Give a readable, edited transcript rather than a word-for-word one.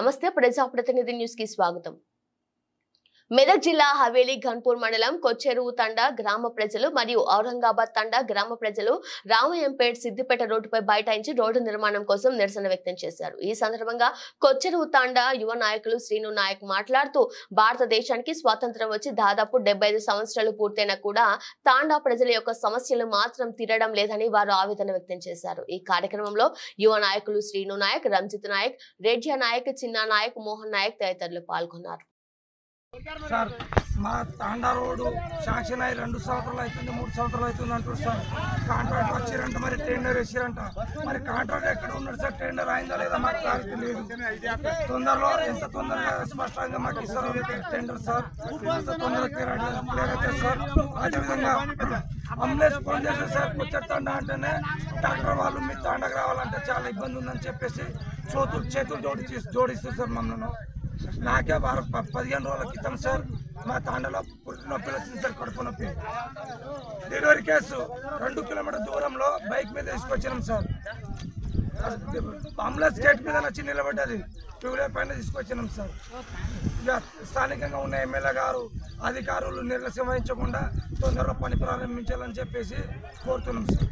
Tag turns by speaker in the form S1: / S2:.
S1: నమస్తే ప్రజాప్రతినిధి న్యూస్ కి స్వాగతం. మెదక్ జిల్లా హవేలి ఘన్పూర్ మండలం కొచ్చెరువు తండా గ్రామ ప్రజలు మరియు ఔరంగాబాద్ తండా గ్రామ ప్రజలు రామయంపేట్ సిద్దిపేట రోడ్డుపై బైఠాయించి రోడ్డు నిర్మాణం కోసం నిరసన వ్యక్తం చేశారు. ఈ సందర్భంగా కొచ్చెరువు తండా యువ నాయకులు శ్రీను నాయక్ మాట్లాడుతూ భారతదేశానికి స్వాతంత్రం వచ్చి దాదాపు 75 సంవత్సరాలు పూర్తయినా కూడా తాండా ప్రజల యొక్క సమస్యలు మాత్రం తీరడం లేదని వారు ఆవేదన వ్యక్తం చేశారు. ఈ కార్యక్రమంలో యువ నాయకులు శ్రీను నాయక్, రంజిత్ నాయక్, రెడ్డియా నాయక్, చిన్న నాయక్, మోహన్ నాయక్ తదితరులు పాల్గొన్నారు.
S2: సార్ మా తాండా రోడ్డు శాంక్షన్ అయ్యి 2 సంవత్సరాలు అవుతుంది, 3 సంవత్సరాలు అవుతుంది అంటారు సార్. కాంట్రాక్ట్ వచ్చిరంట, మరి టెండర్ వేసిరంట. మరి కాంట్రాక్ట్ ఎక్కడ ఉన్నాడు సార్? టెండర్ అయిందా లేదా మాకు క్లారిటీ లేదు. తొందరలో ఎంత తొందరగా స్పష్టంగా మాకు ఇస్తారు టెండర్ సార్. అంత తొందరగా క్లియర్ అవుతుంది సార్. అదేవిధంగా అంబులెన్స్ ఫోన్ చేశారు సార్. కొచ్చెరు తాండా అంటేనే డాక్టర్ వాళ్ళు మీ తాండాకు రావాలంటే చాలా ఇబ్బంది ఉందని చెప్పేసి చేతులు జోడిస్తారు సార్ మమ్మల్ని. నాకే 15 రోజుల క్రితం సార్ మా తాండలో పుట్టి నొప్పి వచ్చింది సార్, కడుపు నొప్పి. డెలివరీ కేసు 2 కిలోమీటర్ దూరంలో బైక్ మీద తీసుకొచ్చినాం సార్. అంబులెన్స్ గేట్ మీద వచ్చి నిలబడ్డది, 2 వీలర్ పైన తీసుకొచ్చినాం సార్. ఇక స్థానికంగా ఉన్న ఎమ్మెల్యే గారు, అధికారులు నిర్లక్ష్యం వహించకుండా తొందరగా పని ప్రారంభించాలని చెప్పేసి కోరుతున్నాం సార్.